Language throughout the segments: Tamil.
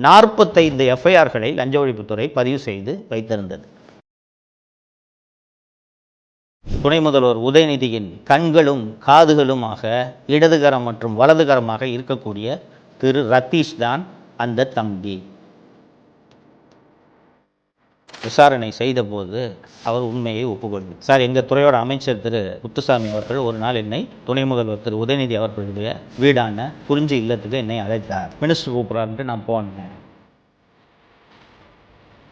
45 எஃப்ஐஆர்களை லஞ்ச ஒழிப்புத்துறை பதிவு செய்து வைத்திருந்தது. துணை முதல்வர் உதயநிதியின் கண்களும் காதுகளுமாக இடதுகரம் மற்றும் வலதுகரமாக இருக்கக்கூடிய திரு ரத்தீஷ் தான் அந்த தம்பி. விசாரணை செய்தபோது அவர் உண்மையை ஒப்புக்கொள்வார். சார், எங்கள் துறையோட அமைச்சர் திரு முத்துசாமி அவர்கள் ஒரு நாள் என்னை துணை முதல்வர் திரு உதயநிதி அவர்களுடைய வீடான குறிஞ்சி இல்லத்துக்கு என்னை அழைத்தார். மினிஸ்டர் கூப்பிட்றாருன்ட்டு நான் போனேன்.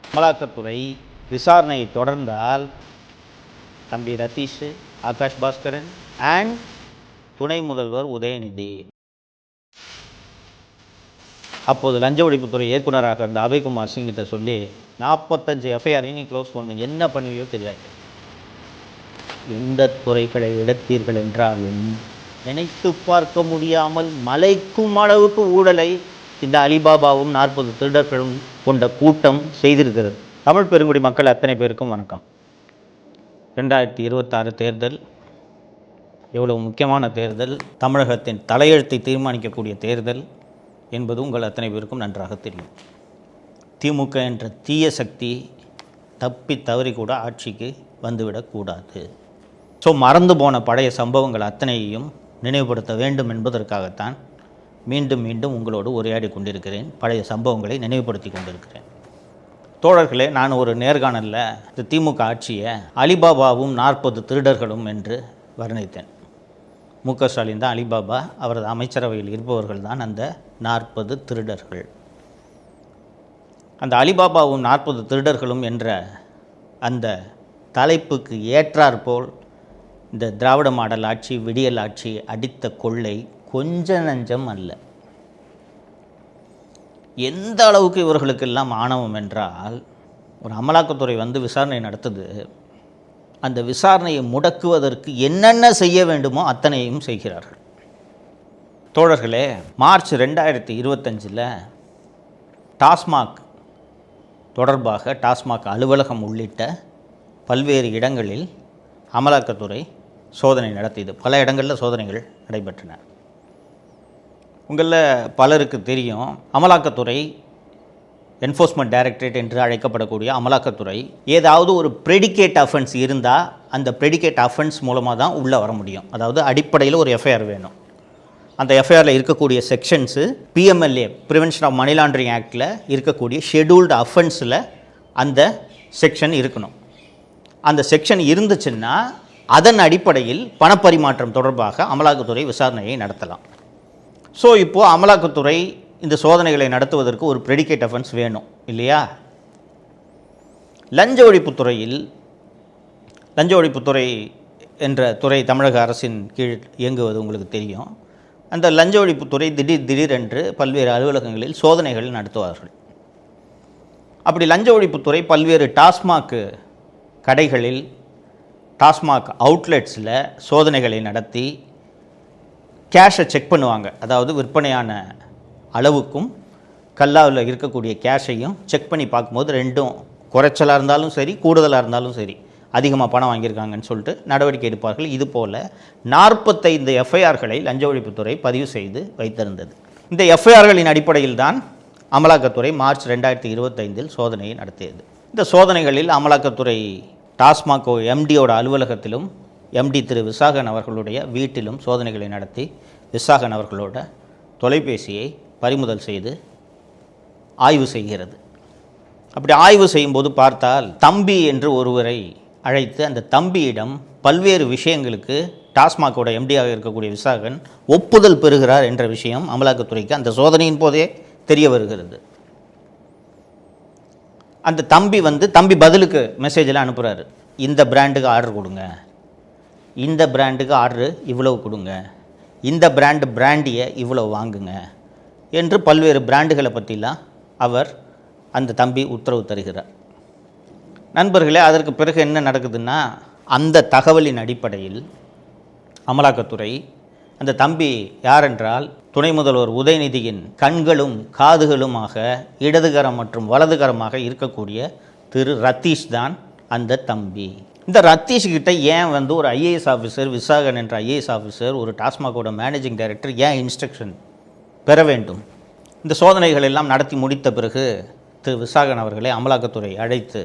அமலாக்கத்துறை விசாரணையை தொடர்ந்தால் தம்பி ரத்தீஷ், ஆகாஷ் பாஸ்கரன் அண்ட் துணை முதல்வர் உதயநிதி, அப்போது லஞ்ச ஒழிப்புத்துறை இயக்குநராக இருந்த அபய்குமார் சிங் கிட்ட சொல்லி 45 எஃப்ஐஆரையும் நீ க்ளோஸ் பண்ணு, என்ன பண்ணுவியோ தெரியாது. எந்த துறைகளை எடுத்தீர்கள் என்றாலும் நினைத்து பார்க்க முடியாமல் மலைக்கும் அளவுக்கு ஊழலை இந்த அலிபாபாவும் 40 திருடர்களும் கொண்ட கூட்டம் செய்திருக்கிறது. தமிழ் பெருங்குடி மக்கள் அத்தனை பேருக்கும் வணக்கம். 2026 தேர்தல் எவ்வளவு முக்கியமான தேர்தல், தமிழகத்தின் தலையெழுத்தை தீர்மானிக்கக்கூடிய தேர்தல் என்பது உங்கள் அத்தனை பேருக்கும் நன்றாக தெரியும். திமுக என்ற தீய சக்தி தப்பி தவறி கூட ஆட்சிக்கு வந்துவிடக்கூடாது. ஸோ மறந்து போன பழைய சம்பவங்கள் அத்தனையையும் நினைவுபடுத்த வேண்டும் என்பதற்காகத்தான் மீண்டும் மீண்டும் உங்களோடு உரையாடி கொண்டிருக்கிறேன். பழைய சம்பவங்களை நினைவுபடுத்தி கொண்டிருக்கிறேன். தோழர்களே, நான் ஒரு நேர்காணலில் இந்த திமுக ஆட்சியை அலிபாபாவும் 40 திருடர்களும் என்று வர்ணித்தேன். மு.க. ஸ்டாலின் தான் அலிபாபா, அவரது அமைச்சரவையில் இருப்பவர்கள் தான் அந்த 40 திருடர்கள். அந்த அலிபாபாவும் 40 திருடர்களும் என்ற அந்த தலைப்புக்கு ஏற்றாற்போல் இந்த திராவிட மாடல் ஆட்சி, விடியல் ஆட்சி அடித்த கொள்ளை கொஞ்ச நஞ்சம் அல்ல. எந்த அளவுக்கு இவர்களுக்கெல்லாம் ஆணவம் என்றால், ஒரு அமலாக்கத்துறை வந்து விசாரணை நடத்துது, அந்த விசாரணையை முடக்குவதற்கு என்னென்ன செய்ய வேண்டுமோ அத்தனையும் செய்கிறார்கள். தோழர்களே, மார்ச் 2025 டாஸ்மாக் தொடர்பாக டாஸ்மாக் அலுவலகம் உள்ளிட்ட பல்வேறு இடங்களில் அமலாக்கத்துறை சோதனை நடத்தியது. பல இடங்களில் சோதனைகள் நடைபெற்றன. உங்களில் பலருக்கு தெரியும், அமலாக்கத்துறை, என்ஃபோர்ஸ்மெண்ட் டைரக்டரேட் என்று அழைக்கப்படக்கூடிய அமலாக்கத்துறை ஏதாவது ஒரு ப்ரெடிகேட் அஃபென்ஸ் இருந்தால் அந்த ப்ரெடிகேட் அஃபென்ஸ் மூலமாக தான் உள்ளே வர முடியும். அதாவது அடிப்படையில் ஒரு எஃப்ஐஆர் வேணும். அந்த எஃப்ஐஆரில் இருக்கக்கூடிய sections PMLA, prevention of money laundering ஆக்டில் இருக்கக்கூடிய ஷெடியூல்டு அஃபென்ஸில் அந்த செக்ஷன் இருக்கணும். அந்த செக்ஷன் இருந்துச்சுன்னா அதன் அடிப்படையில் பணப்பரிமாற்றம் தொடர்பாக அமலாக்கத்துறை விசாரணையை நடத்தலாம். ஸோ இப்போது அமலாக்கத்துறை இந்த சோதனைகளை நடத்துவதற்கு ஒரு ப்ரெடிகேட் அஃபென்ஸ் வேணும் இல்லையா? லஞ்ச ஒழிப்புத்துறை என்ற துறை தமிழக அரசின் கீழ் இயங்குவது உங்களுக்கு தெரியும். அந்த லஞ்ச ஒழிப்புத்துறை திடீரென்று பல்வேறு அலுவலகங்களில் சோதனைகள் நடத்துவார்கள். அப்படி லஞ்ச ஒழிப்புத்துறை பல்வேறு டாஸ்மாக் கடைகளில், டாஸ்மாக் அவுட்லெட்ஸில் சோதனைகளை நடத்தி கேஷை செக் பண்ணுவாங்க. அதாவது விற்பனையான அளவுக்கும் கல்லாவில் இருக்கக்கூடிய கேஷையும் செக் பண்ணி பார்க்கும்போது ரெண்டும் குறைச்சலாக இருந்தாலும் சரி, கூடுதலாக இருந்தாலும் சரி, அதிகமாக பணம் வாங்கியிருக்காங்கன்னு சொல்லிட்டு நடவடிக்கை எடுப்பார்கள். இதுபோல் 45 எஃப்ஐஆர்களை லஞ்ச ஒழிப்புத்துறை பதிவு செய்து வைத்திருந்தது. இந்த எஃப்ஐஆர்களின் அடிப்படையில் தான் அமலாக்கத்துறை மார்ச் 2025 சோதனையை நடத்தியது. இந்த சோதனைகளில் அமலாக்கத்துறை டாஸ்மாக் எம்டியோட அலுவலகத்திலும் எம்டி திரு விசாகன் அவர்களுடைய வீட்டிலும் சோதனைகளை நடத்தி விசாகன் அவர்களோட தொலைபேசியை பறிமுதல் செய்து ஆய்வு செய்கிறது. அப்படி ஆய்வு செய்யும்போது பார்த்தால் தம்பி என்று ஒருவரை அழைத்து அந்த தம்பியிடம் பல்வேறு விஷயங்களுக்கு டாஸ்மாகோட எம்டியாக இருக்கக்கூடிய விசாகன் ஒப்புதல் பெறுகிறார் என்ற விஷயம் அமலாக்கத்துறைக்கு அந்த சோதனையின் போதே தெரிய வருகிறது. அந்த தம்பி பதிலுக்கு மெசேஜில் அனுப்புகிறாரு, இந்த பிராண்டுக்கு ஆர்டர் கொடுங்க, இந்த பிராண்டுக்கு ஆர்டரு இவ்வளவு கொடுங்க, இந்த பிராண்டியை இவ்வளவு வாங்குங்க என்று பல்வேறு பிராண்டுகளை பற்றிலாம் அவர் அந்த தம்பி உத்தரவு தருகிறார். நண்பர்களே, அதற்கு பிறகு என்ன நடக்குதுன்னா, அந்த தகவலின் அடிப்படையில் அமலாக்கத்துறை அந்த தம்பி யாரென்றால் துணை முதல்வர் உதயநிதியின் கண்களும் காதுகளுமாக இடதுகரம் மற்றும் வலதுகரமாக இருக்கக்கூடிய திரு ரத்தீஷ் தான் அந்த தம்பி. இந்த ரத்தீஷ்கிட்ட ஏன் ஒரு ஐஏஎஸ் ஆஃபீஸர், விசாகன் என்ற ஐஏஎஸ் ஆஃபீஸர், ஒரு டாஸ்மாகோட மேனேஜிங் டைரக்டர் ஏன் இன்ஸ்ட்ரக்ஷன் பெற வேண்டும்? இந்த சோதனைகள் எல்லாம் நடத்தி முடித்த பிறகு திரு விசாகன் அவர்களை அமலாக்கத்துறை அழைத்து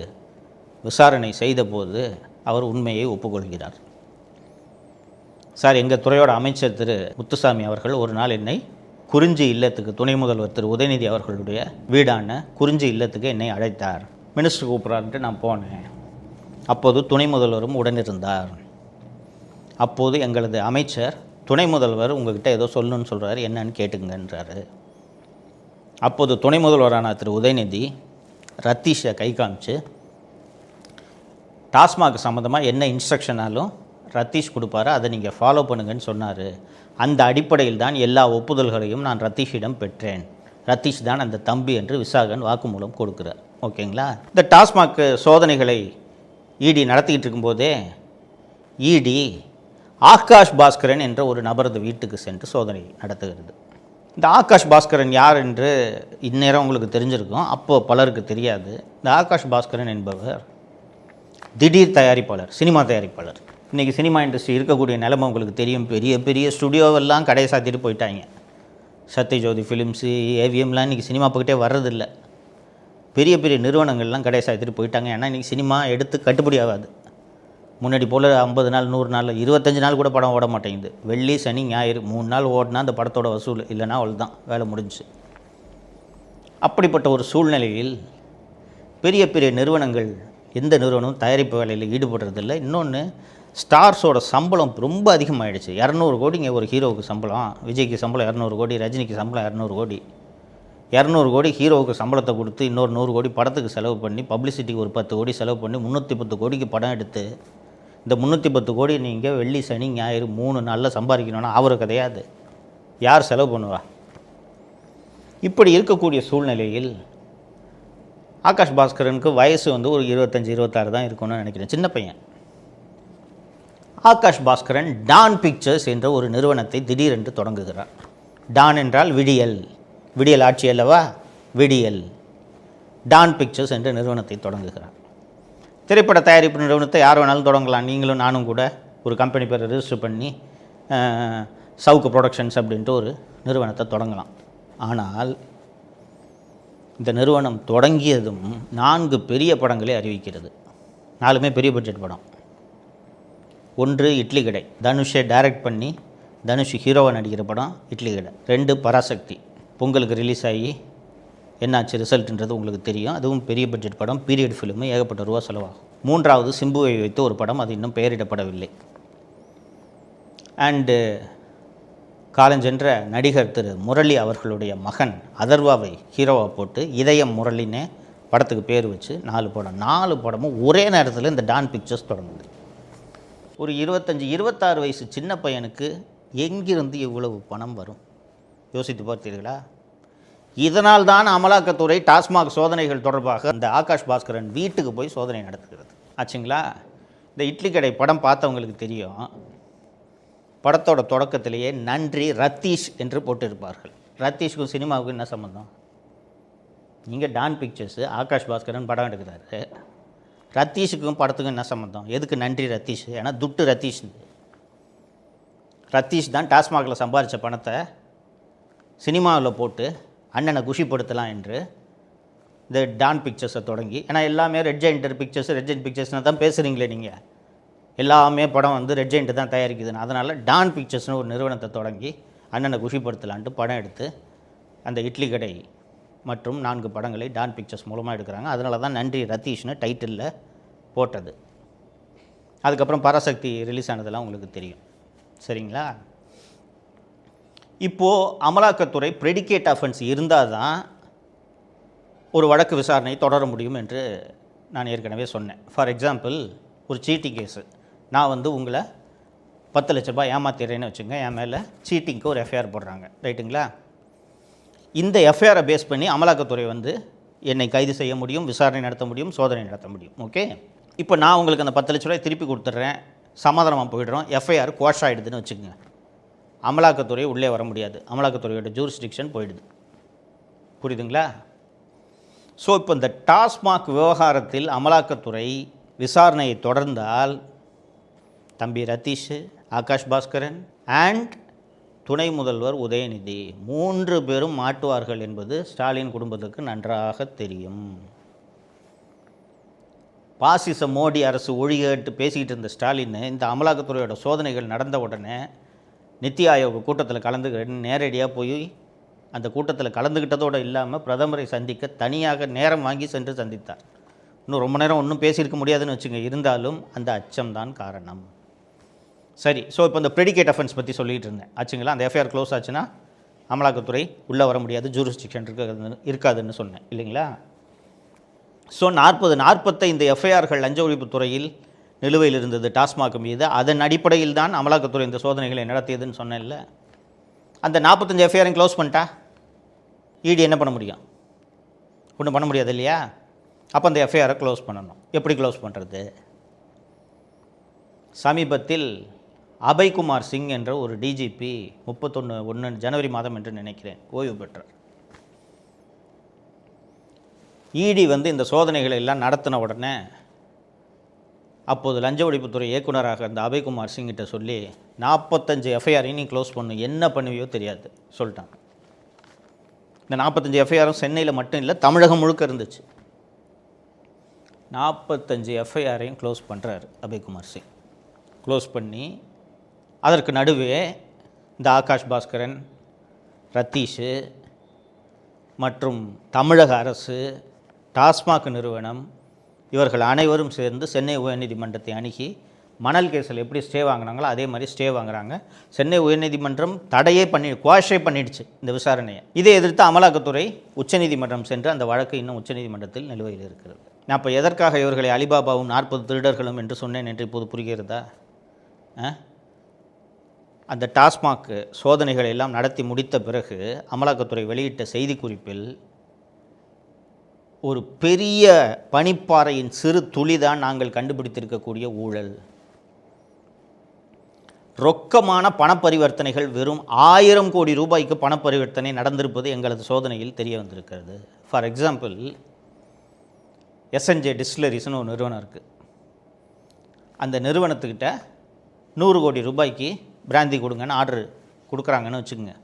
விசாரணை செய்தபோது அவர் உண்மையை ஒப்புக்கொள்கிறார். சார், எங்கள் துறையோட அமைச்சர் திரு முத்துசாமி அவர்கள் ஒரு நாள் என்னை குறிஞ்சி இல்லத்துக்கு, துணை முதல்வர் திரு உதயநிதி அவர்களுடைய வீடான குறிஞ்சி இல்லத்துக்கு என்னை அழைத்தார். மினிஸ்டர் கூப்பிட்றாருன்ட்டு நான் போனேன். அப்போது துணை முதல்வரும் உடனிருந்தார். அப்போது எங்களது அமைச்சர், துணை முதல்வர் உங்ககிட்ட ஏதோ சொல்லணும்னு சொல்கிறாரு, என்னன்னு கேட்டுங்கன்றாரு. அப்போது துணை முதல்வரான திரு உதயநிதி ரத்தீஷை கை காமிச்சு, டாஸ்மாக் சம்மந்தமாக என்ன இன்ஸ்ட்ரக்ஷனாலும் ரத்தீஷ் கொடுப்பாரு, அதை நீங்கள் ஃபாலோ பண்ணுங்கன்னு சொன்னார். அந்த அடிப்படையில் தான் எல்லா ஒப்புதல்களையும் நான் ரத்தீஷிடம் பெற்றேன். ரத்தீஷ் தான் அந்த தம்பி என்று விசாகன் வாக்குமூலம் கொடுக்குறார். ஓகேங்களா? இந்த டாஸ்மாக் சோதனைகளை இடி நடத்திக்கிட்டு இருக்கும்போதே இடி ஆகாஷ் பாஸ்கரன் என்ற ஒரு நபரது வீட்டுக்கு சென்று சோதனை நடத்துகிறது. இந்த ஆகாஷ் பாஸ்கரன் யார் என்று இந்நேரம் உங்களுக்கு தெரிஞ்சிருக்கும், அப்போது பலருக்கு தெரியாது. இந்த ஆகாஷ் பாஸ்கரன் என்பவர் திடீர் தயாரிப்பாளர், சினிமா தயாரிப்பாளர். இன்றைக்கி சினிமா இண்டஸ்ட்ரி இருக்கக்கூடிய நிலைமை உங்களுக்கு தெரியும். பெரிய பெரிய ஸ்டுடியோவெல்லாம் கடையை சாத்திட்டு போயிட்டாங்க. சத்யஜோதி ஃபிலிம்ஸு, ஏவிஎம்லாம் இன்றைக்கி சினிமா பக்கிட்டே வர்றதில்லை. பெரிய பெரிய நிறுவனங்கள்லாம் கடையை சாத்திட்டு போயிட்டாங்க. ஏன்னா இன்றைக்கி சினிமா எடுத்து கட்டுப்படி ஆகாது. முன்னாடி போல் 50 நாள் 100 நாள் 25 நாள் கூட படம் ஓட மாட்டேங்குது. வெள்ளி சனி ஞாயிறு 3 நாள் ஓடினா அந்த படத்தோட வசூல், இல்லைனா அவள் தான் வேலை முடிஞ்சு. அப்படிப்பட்ட ஒரு சூழ்நிலையில் பெரிய பெரிய நிறுவனங்கள், எந்த நிறுவனமும் தயாரிப்பு வேலையில் ஈடுபடுறதில்லை. இன்னொன்று, ஸ்டார்ஸோட சம்பளம் ரொம்ப அதிகமாகிடுச்சு. 200 கோடிங்க ஒரு ஹீரோவுக்கு சம்பளம். விஜய்க்கு சம்பளம் 200 கோடி, ரஜினிக்கு சம்பளம் 200 கோடி. 200 கோடி ஹீரோவுக்கு சம்பளத்தை கொடுத்து இன்னொரு 100 கோடி படத்துக்கு செலவு பண்ணி, பப்ளிசிட்டிக்கு ஒரு 10 கோடி செலவு பண்ணி 310 கோடிக்கு படம் எடுத்து, இந்த 310 கோடி நீங்கள் வெள்ளி சனி ஞாயிறு 3 நாளில் சம்பாதிக்கணும்னா அவர் கதையாது, யார் செலவு பண்ணுவா? இப்படி இருக்கக்கூடிய சூழ்நிலையில் ஆகாஷ் பாஸ்கரனுக்கு வயசு ஒரு 25-26 தான் இருக்கும்னு நினைக்கிறேன், சின்ன பையன். ஆகாஷ் பாஸ்கரன் டான் பிக்சர்ஸ் என்ற ஒரு நிறுவனத்தை திடீரென்று தொடங்குகிறார். டான் என்றால் விடியல், விடியல் ஆட்சி அல்லவா, விடியல். டான் பிக்சர்ஸ் என்ற நிறுவனத்தை தொடங்குகிறார். திரைப்பட தயாரிப்பு நிறுவனத்தை யார் வேணாலும் தொடங்கலாம். நீங்களும் நானும் கூட ஒரு கம்பெனி பேரை ரிஜிஸ்டர் பண்ணி சவுக்கு ப்ரொடக்ஷன்ஸ் அப்படின்ட்டு ஒரு நிறுவனத்தை தொடங்கலாம். ஆனால் இந்த நிறுவனம் தொடங்கியதும் 4 பெரிய படங்களை அறிவிக்கிறது. 4மே பெரிய பட்ஜெட் படம். 1 இட்லி கடை, தனுஷை டைரக்ட் பண்ணி தனுஷ் ஹீரோவை நடிக்கிற படம் இட்லி கடை. 2 பராசக்தி, பொங்கலுக்கு ரிலீஸ் ஆகி என்னாச்சு ரிசல்ட்ன்றது உங்களுக்கு தெரியும். அதுவும் பெரிய பட்ஜெட் படம், பீரியட் ஃபிலிமு, ஏகப்பட்ட ரூபா செலவாகும். 3வது சிம்புவை வைத்து ஒரு படம், அது இன்னும் பெயரிடப்படவில்லை. அண்டு காலஞ்சென்ற நடிகர் திரு முரளி அவர்களுடைய மகன் அதர்வாவை ஹீரோவாக போட்டு இதயம் முரளினே படத்துக்கு பேர் வச்சு 4 படம். 4 படமும் ஒரே நேரத்தில் இந்த டான் பிக்சர்ஸ் தொடங்குது. ஒரு 25-26 வயசு சின்ன பையனுக்கு எங்கிருந்து இவ்வளவு பணம் வரும் யோசித்து பார்த்தீர்களா? இதனால் தான் அமலாக்கத்துறை டாஸ்மாக் சோதனைகள் தொடர்பாக இந்த ஆகாஷ் பாஸ்கரன் வீட்டுக்கு போய் சோதனை நடத்துகிறது. ஆச்சுங்களா? இந்த இட்லி கடை படம் பார்த்தவங்களுக்கு தெரியும். படத்தோட தொடக்கத்திலேயே நன்றி ரத்தீஷ் என்று போட்டிருப்பார்கள். ரத்தீஷுக்கும் சினிமாவுக்கும் என்ன சம்மந்தம்? நீங்கள் டான் பிக்சர்ஸு, ஆகாஷ் பாஸ்கரன் படம் எடுக்கிறாரு. ரத்தீஷுக்கும் படத்துக்கும் என்ன சம்மந்தம்? எதுக்கு நன்றி ரத்தீஷ்? ஏன்னா துட்டு ரத்தீஷ். ரத்தீஷ் தான் டாஸ்மாகில் சம்பாதிச்ச பணத்தை சினிமாவில் போட்டு அண்ணனை குஷிப்படுத்தலாம் என்று இந்த டான் பிக்சர்ஸை தொடங்கி, ஏன்னா எல்லாமே Red Giant Pictures, Red Giant பிக்சர்ஸ்னால் தான் பேசுகிறீங்களே நீங்கள், எல்லாமே படம் ரெட் ஜெயின்ட் தான் தயாரிக்குதுன்னு. அதனால் டான் பிக்சர்ஸ்னு ஒரு நிறுவனத்தை தொடங்கி அண்ணனை குஷிப்படுத்தலான்ட்டு படம் எடுத்து அந்த இட்லி கடை மற்றும் 4 படங்களை டான் பிக்சர்ஸ் மூலமாக எடுக்கிறாங்க. அதனால தான் நன்றி ரத்தீஷ்னு டைட்டிலில் போட்டது. அதுக்கப்புறம் பராசக்தி ரிலீஸ் ஆனதெல்லாம் உங்களுக்கு தெரியும். சரிங்களா? இப்போது அமலாக்கத்துறை ப்ரெடிகேட் அஃபென்ஸ் இருந்தால் தான் ஒரு வழக்கு விசாரணை தொடர முடியும் என்று நான் ஏற்கனவே சொன்னேன். ஃபார் எக்ஸாம்பிள், ஒரு சீட்டிங் கேஸு, நான் உங்களை 10 லட்ச ரூபாய் ஏமாத்திடுறேன்னு வச்சுங்க, என் மேலே சீட்டிங்க்கு ஒரு எஃப்ஐஆர் போடுறாங்க, ரைட்டுங்களா? இந்த எஃப்ஐஆரை பேஸ் பண்ணி அமலாக்கத்துறை என்னை கைது செய்ய முடியும், விசாரணை நடத்த முடியும், சோதனை நடத்த முடியும். ஓகே, இப்போ நான் உங்களுக்கு அந்த 10 லட்ச ரூபாய் திருப்பி கொடுத்துட்றேன், சமாதானமாக போயிடுறோம், எஃப்ஐஆர் குவாஷ் ஆகிடுதுன்னு வச்சுக்கோங்க. அமலாக்கத்துறை உள்ளே வர முடியாது, அமலாக்கத்துறையோட ஜூரிஸ்டிக்ஷன் போயிடுது. புரியுதுங்களா? ஸோ இப்போ இந்த டாஸ்மாக் விவகாரத்தில் அமலாக்கத்துறை விசாரணையை தொடர்ந்தால் தம்பி ரத்தீஷ், ஆகாஷ் பாஸ்கரன் அண்ட் துணை முதல்வர் உதயநிதி 3 பேரும் மாட்டுவார்கள் என்பது ஸ்டாலின் குடும்பத்துக்கு நன்றாக தெரியும். பாசிச மோடி அரசு ஒழிகட்டு பேசிக்கிட்டு இருந்த ஸ்டாலின் இந்த அமலாக்கத்துறையோட சோதனைகள் நடந்த உடனே நித்தி ஆயோக் கூட்டத்தில் கலந்துக்கிட்டு நேரடியாக போய் அந்த கூட்டத்தில் கலந்துக்கிட்டதோடு இல்லாமல் பிரதமரை சந்திக்க தனியாக நேரம் வாங்கி சென்று சந்தித்தார். இன்னும் ரொம்ப நேரம் ஒன்றும் பேசியிருக்க முடியாதுன்னு வச்சுங்க. இருந்தாலும் அந்த அச்சம்தான் காரணம். சரி, ஸோ இப்போ இந்த ப்ரெடிகேட் அஃபென்ஸ் பற்றி சொல்லிகிட்டு இருந்தேன் ஆச்சுங்களா. அந்த எஃப்ஐஆர் க்ளோஸ் ஆச்சுன்னா அமலாக்கத்துறை உள்ளே வர முடியாது, ஜூரிஸ்டிக்ஷன் இருக்காதுன்னு சொன்னேன் இல்லைங்களா. ஸோ 45 எஃப்ஐஆர்கள் லஞ்ச ஒழிப்புத்துறையில் நிலுவையில் இருந்தது டாஸ்மாக் மீது. அதன் அடிப்படையில் தான் அமலாக்கத்துறை இந்த சோதனைகளை நடத்தியதுன்னு சொன்னேன்ல. அந்த 45 எஃப்ஐஆரையும் க்ளோஸ் பண்ணிட்டா இடி என்ன பண்ண முடியும்? ஒன்றும் பண்ண முடியாது இல்லையா. அப்போ அந்த எஃப்ஐஆரை க்ளோஸ் பண்ணணும். எப்படி க்ளோஸ் பண்ணுறது? சமீபத்தில் அபய்குமார் சிங் என்ற ஒரு டிஜிபி 31 ஜனவரி மாதம் என்று நினைக்கிறேன் ஓய்வு பெற்றார். இடி இந்த சோதனைகளை எல்லாம் நடத்தின உடனே அப்போது லஞ்ச ஒழிப்புத்துறை இயக்குனராக அந்த அபய்குமார் சிங்கிட்ட சொல்லி 45 எஃப்ஐஆரையும் நீ க்ளோஸ் பண்ணு, என்ன பண்ணுவியோ தெரியாது சொல்லிட்டாங்க. இந்த 45 எஃப்ஐஆரும் சென்னையில் மட்டும் இல்லை, தமிழகம் முழுக்க இருந்துச்சு. 45 எஃப்ஐஆரையும் க்ளோஸ் பண்ணுறாரு அபய்குமார் சிங். க்ளோஸ் பண்ணி அதற்கு நடுவே இந்த ஆகாஷ் பாஸ்கரன், ரத்தீஷு மற்றும் தமிழக அரசு, டாஸ்மாக் நிறுவனம் இவர்கள் அனைவரும் சேர்ந்து சென்னை உயர்நீதிமன்றத்தை அணுகி மணல் கேஸில் எப்படி ஸ்டே வாங்கினாங்களோ அதே மாதிரி ஸ்டே வாங்குறாங்க. சென்னை உயர்நீதிமன்றம் தடையே குவாஷே பண்ணிடுச்சு இந்த விசாரணையை. இதை எதிர்த்து அமலாக்கத்துறை உச்சநீதிமன்றம் சென்று அந்த வழக்கு இன்னும் உச்சநீதிமன்றத்தில் நிலுவையில் இருக்கிறது. நான் இப்போ எதற்காக இவர்களை அலிபாபாவும் 40 திருடர்களும் என்று சொன்னேன் என்று இப்போது புரிகிறதா? அந்த டாஸ்மாக் சோதனைகளை எல்லாம் நடத்தி முடித்த பிறகு அமலாக்கத்துறை வெளியிட்ட செய்திக்குறிப்பில் ஒரு பெரிய பனிப்பாறையின் சிறு துளிதான் நாங்கள் கண்டுபிடித்திருக்கக்கூடிய ஊழல். ரொக்கமான பணப்பரிவர்த்தனைகள் வெறும் 1000 கோடி ரூபாய்க்கு பணப்பரிவர்த்தனை நடந்திருப்பது எங்களது சோதனையில் தெரிய வந்திருக்கிறது. ஃபார் எக்ஸாம்பிள், SNJ டிஸ்டிலரிஸ்னு ஒரு நிறுவனம் இருக்குது. அந்த நிறுவனத்துக்கிட்ட 100 கோடி ரூபாய்க்கு பிராந்தி கொடுங்கன்னு ஆர்டர் கொடுக்குறாங்கன்னு வச்சுக்கோங்க.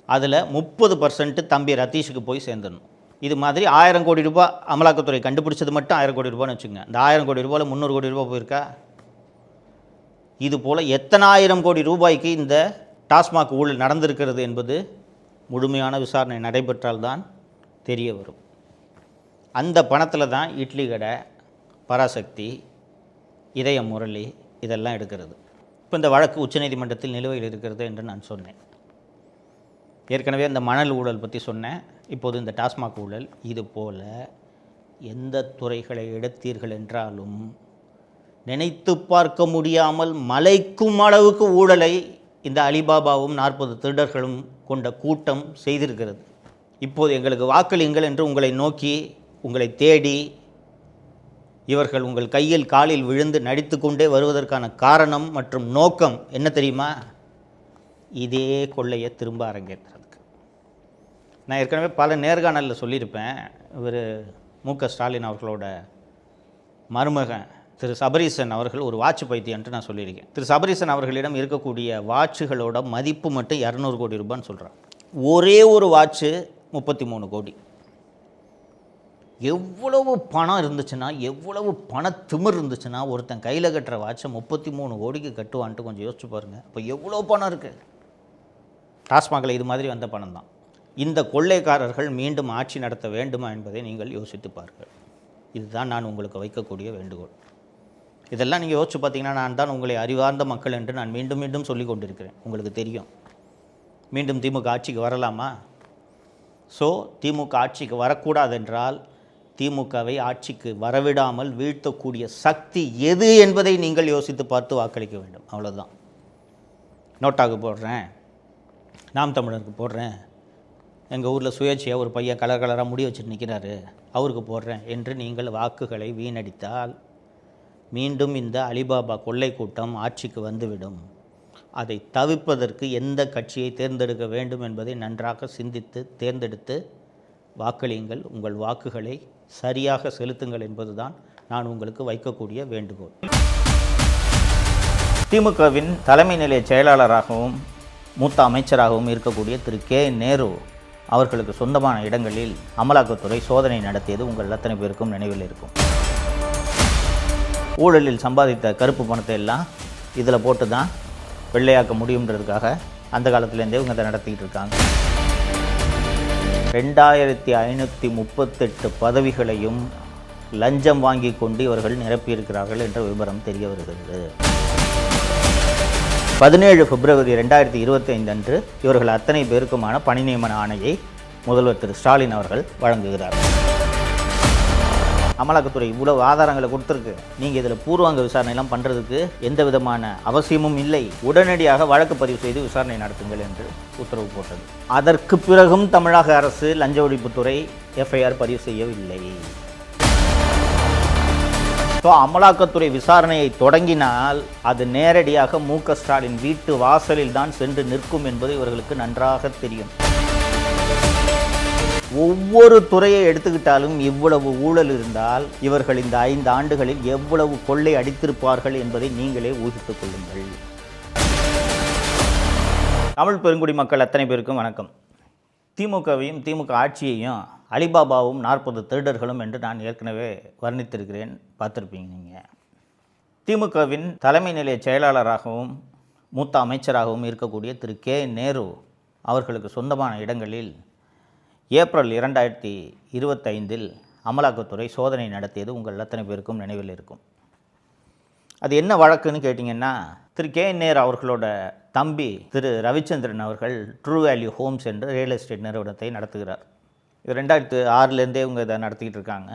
அதில் 30% தம்பி ரத்தீஷுக்கு போய் சேர்ந்துடணும். இது மாதிரி 1000 கோடி ரூபாய் அமலாக்கத்துறை கண்டுபிடிச்சது மட்டும் 1000 கோடி ரூபான்னு வச்சுக்கோங்க. இந்த 1000 கோடி ரூபாயில் 300 கோடி ரூபாய் போயிருக்கா? இது போல் எத்தனை 1000 கோடி ரூபாய்க்கு இந்த டாஸ்மாக் ஊழல் நடந்திருக்கிறது என்பது முழுமையான விசாரணை நடைபெற்றால்தான் தெரிய வரும். அந்த பணத்தில் தான் இட்லி கடை, பராசக்தி, இதய முரளி இதெல்லாம் எடுக்கிறது. இப்போ இந்த வழக்கு உச்சநீதிமன்றத்தில் நிலுவையில் இருக்கிறது என்று நான் சொன்னேன். ஏற்கனவே இந்த மணல் ஊழல் பற்றி சொன்னேன். இப்போது இந்த டாஸ்மாக் ஊழல். இது போல் எந்த துறைகளை எடுத்தீர்கள் என்றாலும் நினைத்து பார்க்க முடியாமல் மலைக்கும் அளவுக்கு ஊழலை இந்த அலிபாபாவும் 40 திருடர்களும் கொண்ட கூட்டம் செய்திருக்கிறது. இப்போது எங்களுக்கு வாக்களியுங்கள் என்று உங்களை நோக்கி, உங்களை தேடி இவர்கள் உங்கள் கையில் காலில் விழுந்து நடித்து கொண்டே வருவதற்கான காரணம் மற்றும் நோக்கம் என்ன தெரியுமா? இதே கொள்ளையை திரும்ப அரங்கேற்றுறதுக்கு. நான் ஏற்கனவே பல நேர்காணலில் சொல்லியிருப்பேன். இவர் மு.க. ஸ்டாலின் அவர்களோட மருமகன் திரு சபரீசன் அவர்கள் ஒரு வாட்ச் பைத்தியன்ட்டு நான் சொல்லியிருக்கேன். திரு சபரீசன் அவர்களிடம் இருக்கக்கூடிய வாட்சுகளோட மதிப்பு மட்டும் 200 கோடி ரூபான்னு சொல்கிறான். ஒரே ஒரு வாட்சு 33 கோடி. எவ்வளவு பணம் இருந்துச்சுன்னா, எவ்வளவு பண திமிர் இருந்துச்சுன்னா ஒருத்தன் கையில் கட்டுற வாட்சை 33 கோடிக்கு கட்டுவான்ட்டு கொஞ்சம் யோசிச்சு பாருங்கள். இப்போ எவ்வளோ பணம் இருக்குது. டாஸ்மாகில் இது மாதிரி வந்த பணம் தான். இந்த கொள்ளைக்காரர்கள் மீண்டும் ஆட்சி நடத்த வேண்டுமா என்பதை நீங்கள் யோசித்து பாருங்கள். இதுதான் நான் உங்களுக்கு வைக்கக்கூடிய வேண்டுகோள். இதெல்லாம் நீங்கள் யோசிச்சு பார்த்தீங்கன்னா, நான் தான் உங்களை அறிவார்ந்த மக்கள் என்று நான் மீண்டும் மீண்டும் சொல்லி கொண்டிருக்கிறேன். உங்களுக்கு தெரியும். மீண்டும் திமுக ஆட்சிக்கு வரலாமா? ஸோ திமுக ஆட்சிக்கு வரக்கூடாதென்றால் திமுகவை ஆட்சிக்கு வரவிடாமல் வீழ்த்தக்கூடிய சக்தி எது என்பதை நீங்கள் யோசித்து பார்த்து வாக்களிக்க வேண்டும். அவ்வளோதான். நோட்டாவுக்கு போடுறேன், நாம் தமிழருக்கு போடுறேன், எங்கள் ஊரில் சுயேட்சையாக ஒரு பையன் கலராக முடி வச்சுட்டு நிற்கிறாரு அவருக்கு போடுறேன் என்று நீங்கள் வாக்குகளை வீணடித்தால் மீண்டும் இந்த அலிபாபா கொள்ளை கூட்டம் ஆட்சிக்கு வந்துவிடும். அதை தவிர்ப்பதற்கு எந்த கட்சியை தேர்ந்தெடுக்க வேண்டும் என்பதை நன்றாக சிந்தித்து தேர்ந்தெடுத்து வாக்களியுங்கள். உங்கள் வாக்குகளை சரியாக செலுத்துங்கள் என்பதுதான் நான் உங்களுக்கு வைக்கக்கூடிய வேண்டுகோள். திமுகவின் தலைமை நிலைய செயலாளராகவும் மூத்த அமைச்சராகவும் இருக்கக்கூடிய திரு கே நேரு அவர்களுக்கு சொந்தமான இடங்களில் அமலாக்கத்துறை சோதனை நடத்தியது உங்கள் அத்தனை பேருக்கும் நினைவில் இருக்கும். ஊழலில் சம்பாதித்த கருப்பு பணத்தை எல்லாம் இதில் போட்டு தான் வெள்ளையாக்க முடியுன்றதுக்காக அந்த காலத்துலேருந்தே இவங்க அதை நடத்திக்கிட்டு இருக்காங்க. 2538 பதவிகளையும் லஞ்சம் வாங்கி கொண்டு இவர்கள் நிரப்பியிருக்கிறார்கள் என்ற விவரம் தெரிய வருகிறது. 17 பிப்ரவரி 2025 அன்று இவர்கள் அத்தனை பேருக்குமான பணி நியமன ஆணையை முதல்வர் திரு ஸ்டாலின் அவர்கள் வழங்குகிறார். அமலாக்கத்துறை இவ்வளவு ஆதாரங்களை கொடுத்துருக்கு, நீங்கள் இதில் பூர்வாங்க விசாரணையெல்லாம் பண்ணுறதுக்கு எந்த விதமான அவசியமும் இல்லை, உடனடியாக வழக்கு பதிவு செய்து விசாரணை நடத்துங்கள் என்று உத்தரவு போட்டது. அதற்கு பிறகும் தமிழக அரசு லஞ்ச ஒழிப்புத்துறை எஃப்ஐஆர் பதிவு செய்யவில்லை. ஸோ அமலாக்கத்துறை விசாரணையை தொடங்கினால் அது நேரடியாக மு.க. ஸ்டாலின் வீட்டு வாசலில் தான் சென்று நிற்கும் என்பது இவர்களுக்கு நன்றாக தெரியும். ஒவ்வொரு துறையை எடுத்துக்கிட்டாலும் இவ்வளவு ஊழல் இருந்தால் இவர்கள் இந்த 5 ஆண்டுகளில் எவ்வளவு கொள்ளை அடித்திருப்பார்கள் என்பதை நீங்களே ஊகித்துக் கொள்ளுங்கள். தமிழ் பெருங்குடி மக்கள் அத்தனை பேருக்கும் வணக்கம். திமுகவையும் திமுக ஆட்சியையும் அலிபாபாவும் 40 திருடர்களும் என்று நான் ஏற்கனவே வர்ணித்திருக்கிறேன், பார்த்துருப்பீங்க நீங்கள். திமுகவின் தலைமை நிலைய செயலாளராகவும் மூத்த அமைச்சராகவும் இருக்கக்கூடிய திரு கே நேரு அவர்களுக்கு சொந்தமான இடங்களில் ஏப்ரல் 2025 அமலாக்கத்துறை சோதனை நடத்தியது உங்கள் அத்தனை பேருக்கும் நினைவில் இருக்கும். அது என்ன வழக்குன்னு கேட்டிங்கன்னா, திரு கே நேரு அவர்களோட தம்பி திரு ரவிச்சந்திரன் அவர்கள் ட்ரூ வேல்யூ ஹோம்ஸ் என்ற ரியல் எஸ்டேட் நிறுவனத்தை நடத்துகிறார். இது 2006லேருந்தே இவங்க இதை நடத்திக்கிட்டு இருக்காங்க.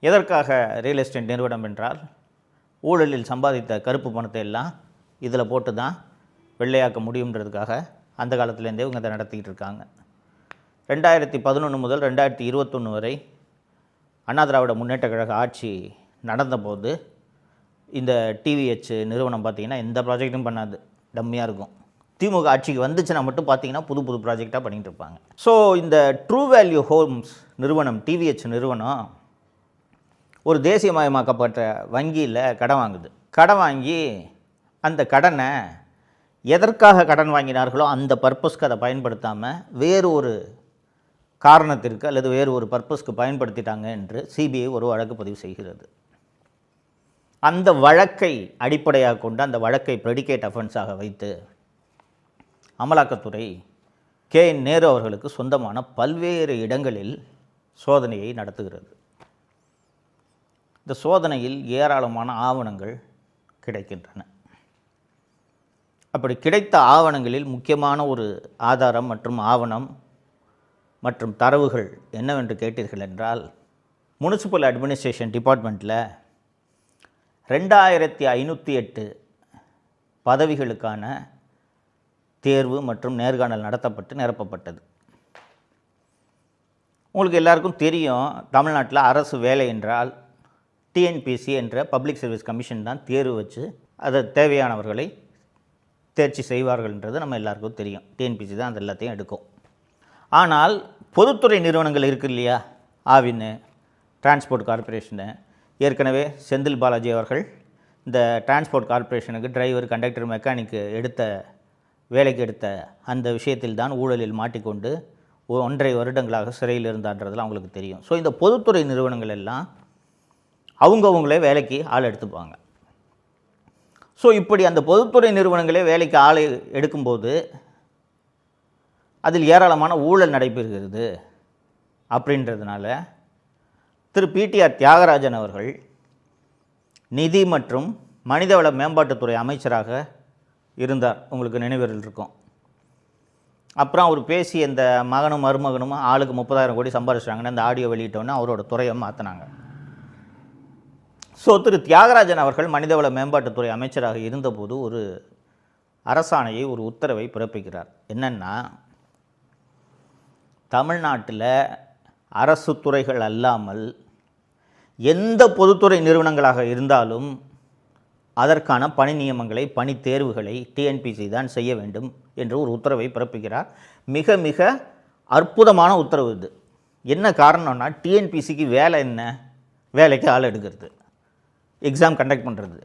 எதற்காக ரியல் எஸ்டேட் நிறுவனம் என்றால், ஊழலில் சம்பாதித்த கருப்பு பணத்தை எல்லாம் இதில் போட்டு தான் வெள்ளையாக்க முடியுன்றதுக்காக அந்த காலத்துலேருந்தே இவங்க இதை நடத்திக்கிட்டு இருக்காங்க. 2011 முதல் 2021 வரை அண்ணா திராவிட முன்னேற்ற கழக ஆட்சி நடந்தபோது இந்த டிவிஹெச் நிறுவனம் பார்த்திங்கன்னா எந்த ப்ராஜெக்ட்டும் பண்ணாது, டம்மியாக இருக்கும். திமுக ஆட்சிக்கு வந்துச்சுன்னா மட்டும் பார்த்திங்கன்னா புது ப்ராஜெக்டாக பண்ணிகிட்டு இருப்பாங்க. ஸோ இந்த ட்ரூ வேல்யூ ஹோம்ஸ் நிறுவனம், டிவிஹெச் நிறுவனம் ஒரு தேசியமயமாக்கப்பட்ட வங்கியில் கடன் வாங்குது. கடன் வாங்கி அந்த கடனை எதற்காக கடன் வாங்கினார்களோ அந்த பர்பஸ்க்கு அதை பயன்படுத்தாமல் வேறு ஒரு காரணத்திற்கு அல்லது வேறு ஒரு பர்பஸ்க்கு பயன்படுத்திட்டாங்க என்று சிபிஐ ஒரு வழக்கு பதிவு செய்கிறது. அந்த வழக்கை அடிப்படையாக கொண்டு அந்த வழக்கை ப்ரெடிகேட் அஃபென்ஸாக வைத்து அமலாக்கத்துறை கே நேரு அவர்களுக்கு சொந்தமான பல்வேறு இடங்களில் சோதனையை நடத்துகிறது. இந்த சோதனையில் ஏராளமான ஆவணங்கள் கிடைக்கின்றன. அப்படி கிடைத்த ஆவணங்களில் முக்கியமான ஒரு ஆதாரம் மற்றும் ஆவணம் மற்றும் தரவுகள் என்னவென்று கேட்டீர்கள் என்றால், முனிசிபல் அட்மினிஸ்ட்ரேஷன் டிபார்ட்மெண்ட்டில் 2508 பதவிகளுக்கான தேர்வு மற்றும் நேர்காணல் நடத்தப்பட்டு நிரப்பப்பட்டது. உங்களுக்கு எல்லாருக்கும் தெரியும், தமிழ்நாட்டில் அரசு வேலை என்றால் டிஎன்பிசி என்ற பப்ளிக் சர்வீஸ் கமிஷன் தான் தேர்வு வச்சு அதை தேவையானவர்களை தேர்ச்சி செய்வார்கள்ன்றது நம்ம எல்லாருக்கும் தெரியும். டிஎன்பிசி தான் அது எல்லாத்தையும் எடுக்கும். ஆனால் பொதுத்துறை நிறுவனங்கள் இருக்குது இல்லையா, ஆவின், டிரான்ஸ்போர்ட் கார்ப்பரேஷனு, ஏற்கனவே செந்தில் பாலாஜி அவர்கள் இந்த டிரான்ஸ்போர்ட் கார்ப்பரேஷனுக்கு டிரைவர், கண்டக்டர், மெக்கானிக்கு வேலைக்கு எடுத்த அந்த விஷயத்தில் தான் ஊழலில் மாட்டிக்கொண்டு 1.5 வருடங்களாக சிறையில் இருந்தான்றதுலாம் அவங்களுக்கு தெரியும். ஸோ இந்த பொதுத்துறை நிறுவனங்கள் எல்லாம் அவங்களே வேலைக்கு ஆள் எடுத்துப்பாங்க. ஸோ இப்படி அந்த பொதுத்துறை நிறுவனங்களே வேலைக்கு ஆளை எடுக்கும்போது அதில் ஏராளமான ஊழல் நடைபெறுகிறது. அப்படின்றதுனால திரு பிடிஆர் தியாகராஜன் அவர்கள் நிதி மற்றும் மனிதவள மேம்பாட்டுத்துறை அமைச்சராக இருந்தார், உங்களுக்கு நினைவில் இருக்கும். அப்புறம் அவர் பேசி இந்த மகனும் மருமகனும் ஆளுக்கு 30,000 கோடி சம்பாதிச்சாங்கன்னு அந்த ஆடியோ வெளியிட்டோன்னே அவரோட துறையை மாற்றினாங்க. ஸோ திரு தியாகராஜன் அவர்கள் மனிதவள மேம்பாட்டுத்துறை அமைச்சராக இருந்தபோது ஒரு அரசாணையை, ஒரு உத்தரவை பிறப்பிக்கிறார். என்னென்னா, தமிழ்நாட்டில் அரசு துறைகள் அல்லாமல் எந்த பொதுத்துறை நிறுவனங்களாக இருந்தாலும் அதற்கான பணி நியமங்களை, பணி தேர்வுகளை டிஎன்பிசி தான் செய்ய வேண்டும் என்று ஒரு உத்தரவை பிறப்பிக்கிறார். மிக மிக அற்புதமான உத்தரவு இது. என்ன காரணம்னா, டிஎன்பிசிக்கு வேலை என்ன? வேலைக்கு ஆள் எடுக்கிறது, எக்ஸாம் கண்டக்ட் பண்ணுறது,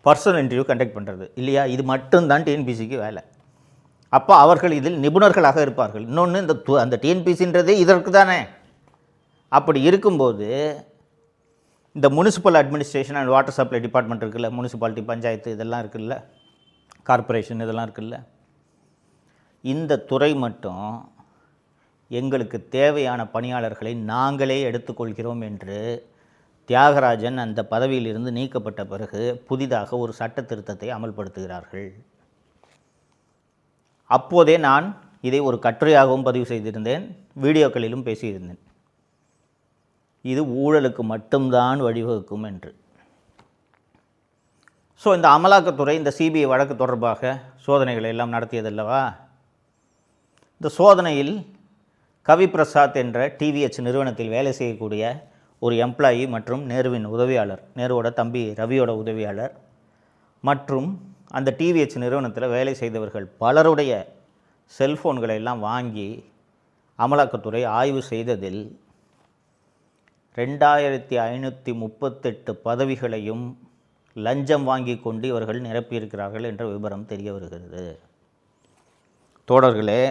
பர்சனல் இன்டர்வியூ கண்டக்ட் பண்ணுறது இல்லையா? இது மட்டும்தான் டிஎன்பிசிக்கு வேலை. அப்போ அவர்கள் இதில் நிபுணர்களாக இருப்பார்கள். இன்னொன்று, அந்த டிஎன்பிசின்றதே இதற்கு தானே. அப்படி இருக்கும்போது இந்த municipal administration and water supply department இருக்குல்ல, முனிசிபாலிட்டி, பஞ்சாயத்து இதெல்லாம் இருக்குல்ல, கார்ப்பரேஷன் இதெல்லாம் இருக்குல்ல, இந்த துறை மட்டும் எங்களுக்கு தேவையான பணியாளர்களை நாங்களே எடுத்துக்கொள்கிறோம் என்று தியாகராஜன் அந்த பதவியிலிருந்து நீக்கப்பட்ட பிறகு புதிதாக ஒரு சட்ட திருத்தத்தை அமல்படுத்துகிறார்கள். அப்போதே நான் இதை ஒரு கட்டுரையாகவும் பதிவு செய்திருந்தேன், வீடியோக்களிலும் பேசியிருந்தேன். இது ஊழலுக்கு மட்டும்தான் வழிவகுக்கும் என்று. ஸோ இந்த அமலாக்கத்துறை இந்த சிபிஐ வழக்கு தொடர்பாக சோதனைகளை எல்லாம் நடத்தியதல்லவா? இந்த சோதனையில் கவிபிரசாத் என்ற டிவிஎச் நிறுவனத்தில் வேலை செய்யக்கூடிய ஒரு எம்ப்ளாயி மற்றும் நேருவின் உதவியாளர், நேருவோட தம்பி ரவியோட உதவியாளர் மற்றும் அந்த டிவிஎச் நிறுவனத்தில் வேலை செய்தவர்கள் பலருடைய செல்ஃபோன்களை எல்லாம் வாங்கி அமலாக்கத்துறை ஆய்வு செய்ததில் 2538 பதவிகளையும் லஞ்சம் வாங்கி கொண்டு இவர்கள் நிரப்பியிருக்கிறார்கள் என்ற விவரம் தெரிய வருகிறது. தோழர்களே,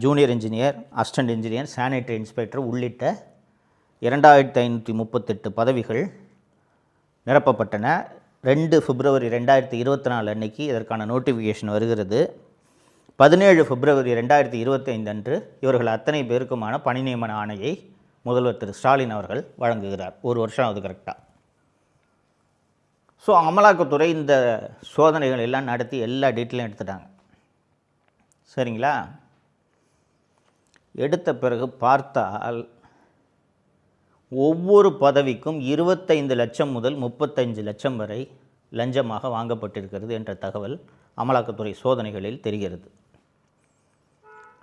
junior engineer, assistant engineer, sanitary inspector உள்ளிட்ட 2538 பதவிகள் நிரப்பப்பட்டன. 2 பிப்ரவரி 2024 அன்னைக்கு இதற்கான நோட்டிஃபிகேஷன் வருகிறது. 17 பிப்ரவரி 2025 அன்று இவர்கள் அத்தனை பேருக்குமான பணி நியமன ஆணையை முதல்வர் திரு ஸ்டாலின் அவர்கள் வழங்குகிறார். ஒரு வருஷம் அது கரெக்டாக. ஸோ அமலாக்கத்துறை இந்த சோதனைகள் எல்லாம் நடத்தி எல்லா டீட்டெயிலும் எடுத்துட்டாங்க. சரிங்களா? எடுத்த பிறகு பார்த்தால் ஒவ்வொரு பதவிக்கும் 25 லட்சம் முதல் 35 லட்சம் வரை லஞ்சமாக வாங்கப்பட்டிருக்கிறது என்ற தகவல் அமலாக்கத்துறை சோதனைகளில் தெரிகிறது.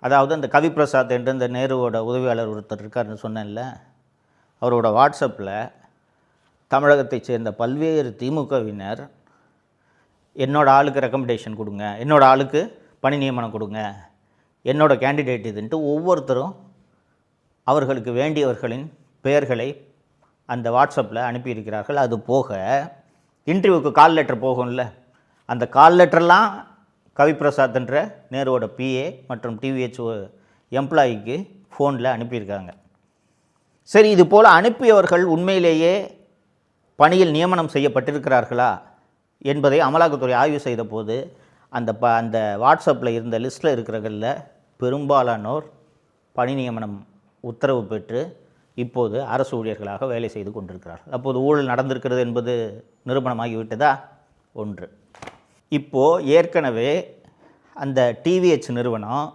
அதாவது அந்த கவிபிரசாத் என்ற இந்த நேருவோட உதவியாளர் ஒருத்தர் இருக்காருன்னு சொன்னேன்ல, அவரோட வாட்ஸ்அப்பில் தமிழகத்தைச் சேர்ந்த பல்வேறு திமுகவினர் என்னோட ஆளுக்கு ரெக்கமெண்டேஷன் கொடுங்க, என்னோட ஆளுக்கு பணி நியமனம் கொடுங்க, என்னோட கேண்டிடேட் இதுன்ட்டு ஒவ்வொருத்தரும் அவர்களுக்கு வேண்டியவர்களின் பெயர்களை அந்த வாட்ஸ்அப்பில் அனுப்பியிருக்கிறார்கள். அது போக இன்டர்வியூக்கு கால் லெட்டர் போகும்ல, அந்த கால் லெட்டர்லாம் கவிபிரசாத் என்ற நேருவோட பிஏ மற்றும் டிவிஹெச் எம்ப்ளாயிக்கு ஃபோனில் அனுப்பியிருக்காங்க. சரி, இது போல் அனுப்பியவர்கள் உண்மையிலேயே பணியில் நியமனம் செய்யப்பட்டிருக்கிறார்களா என்பதை அமலாக்கத்துறை ஆய்வு செய்த போது அந்த வாட்ஸ்அப்பில் இருந்த லிஸ்ட்டில் இருக்கிறவர்களில் பெரும்பாலானோர் பணி நியமனம் உத்தரவு பெற்று இப்போது அரசு ஊழியர்களாக வேலை செய்து கொண்டிருக்கிறார்கள். அப்போது ஊழல் நடந்திருக்கிறது என்பது நிரூபணமாகிவிட்டதா? ஒன்று. இப்போது ஏற்கனவே அந்த டிவிஹெச் நிறுவனம்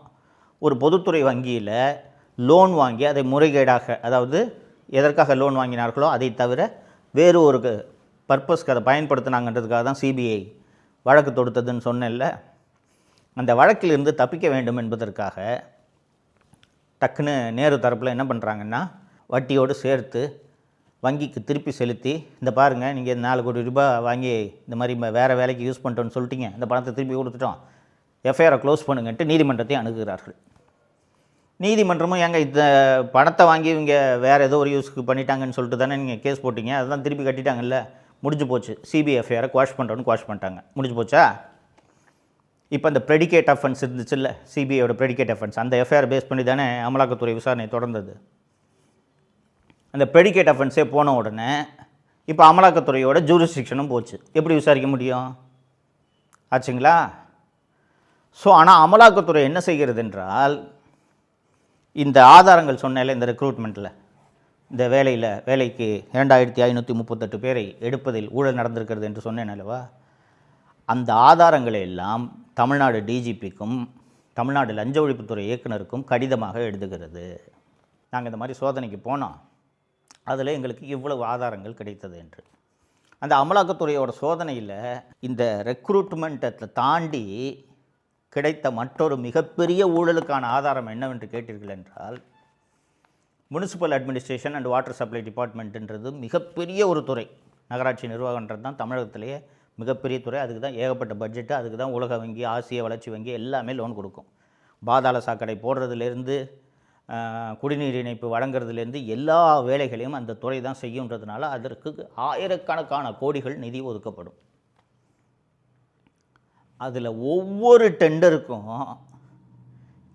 ஒரு பொதுத்துறை வங்கியில் லோன் வாங்கி அதை முறைகேடாக, அதாவது எதற்காக லோன் வாங்கினார்களோ அதை தவிர வேறு ஒரு பர்பஸ்க்கு அதை பயன்படுத்தினாங்கன்றதுக்காக தான் சிபிஐ வழக்கு தொடுத்ததுன்னு சொன்னேன்ல. அந்த வழக்கிலிருந்து தப்பிக்க வேண்டும் என்பதற்காக டக்குன்னு நேரு தரப்பில் என்ன பண்ணுறாங்கன்னா, வட்டியோடு சேர்த்து வங்கிக்கு திருப்பி செலுத்தி, இந்த பாருங்கள் நீங்கள் 4 கோடி ரூபாய் வாங்கி இந்த மாதிரி வேறு வேலைக்கு யூஸ் பண்ணிட்டோன்னு சொல்லிட்டீங்க, இந்த பணத்தை திருப்பி கொடுத்துட்டோம், எஃப்ஐஆரை க்ளோஸ் பண்ணுங்கன்ட்டு நீதிமன்றத்தை அணுகுகிறார்கள். நீதிமன்றமும் ஏங்க இந்த பணத்தை வாங்கி இவங்க வேறு ஏதோ ஒரு யூஸ்க்கு பண்ணிட்டாங்கன்னு சொல்லிட்டு தானே நீங்கள் கேஸ் போட்டிங்க, அதுதான் திருப்பி கட்டிட்டாங்கல்ல, முடிஞ்சு போச்சு, சிபிஐ எஃப்ஐஆரை குவாஷ் பண்ணுறோன்னு குவாஷ் பண்ணிட்டாங்க, முடிஞ்சு போச்சா? இப்போ அந்த ப்ரெடிகேட் அஃபென்ஸ் இருந்துச்சுல்ல, சிபிஐயோட ப்ரெடிகேட் அஃபென்ஸ், அந்த எஃப்ஐஆர் பேஸ் பண்ணி தானே அமலாக்கத்துறை விசாரணை தொடர்ந்தது. அந்த ப்ரெடிகேட் அஃபென்ஸே போன உடனே இப்போ அமலாக்கத்துறையோட ஜூரிஸ்டிக்ஷனும் போச்சு. எப்படி விசாரிக்க முடியும்? ஆச்சுங்களா? ஸோ ஆனால் அமலாக்கத்துறை என்ன செய்கிறது என்றால், இந்த ஆதாரங்கள் சொன்னால இந்த ரெக்ரூட்மெண்ட்டில் இந்த வேலைக்கு 2538 பேரை எடுப்பதில் ஊழல் நடந்திருக்கிறது என்று சொன்னேன் அல்லவா, அந்த ஆதாரங்களை எல்லாம் தமிழ்நாடு டிஜிபிக்கும் தமிழ்நாடு லஞ்ச ஒழிப்புத்துறை இயக்குனருக்கும் கடிதமாக எழுதுகிறது. நாங்கள் இந்த மாதிரி சோதனைக்கு போனோம், அதில் எங்களுக்கு இவ்வளவு ஆதாரங்கள் கிடைத்தது என்று. அந்த அமலாக்கத்துறையோட சோதனையில் இந்த ரெக்ரூட்மெண்ட்டை தாண்டி கிடைத்த மற்றொரு மிகப்பெரிய ஊழலுக்கான ஆதாரம் என்னவென்று கேட்டீர்கள் என்றால், municipal administration and water supply டிபார்ட்மெண்ட்டுன்றது மிகப்பெரிய ஒரு துறை. நகராட்சி நிர்வாகன்றது தான் தமிழகத்திலேயே மிகப்பெரிய துறை. அதுக்கு தான் ஏகப்பட்ட பட்ஜெட்டு, அதுக்கு தான் உலக வங்கி, ஆசிய வளர்ச்சி வங்கி எல்லாமே லோன் கொடுக்கும். பாதாள சாக்கடை போடுறதுலேருந்து குடிநீர் இணைப்பு வழங்குறதுலேருந்து எல்லா வேலைகளையும் அந்த துறை தான் செய்யுன்றதுனால அதற்கு ஆயிரக்கணக்கான கோடிகள் நிதி ஒதுக்கப்படும். அதில் ஒவ்வொரு டெண்டருக்கும்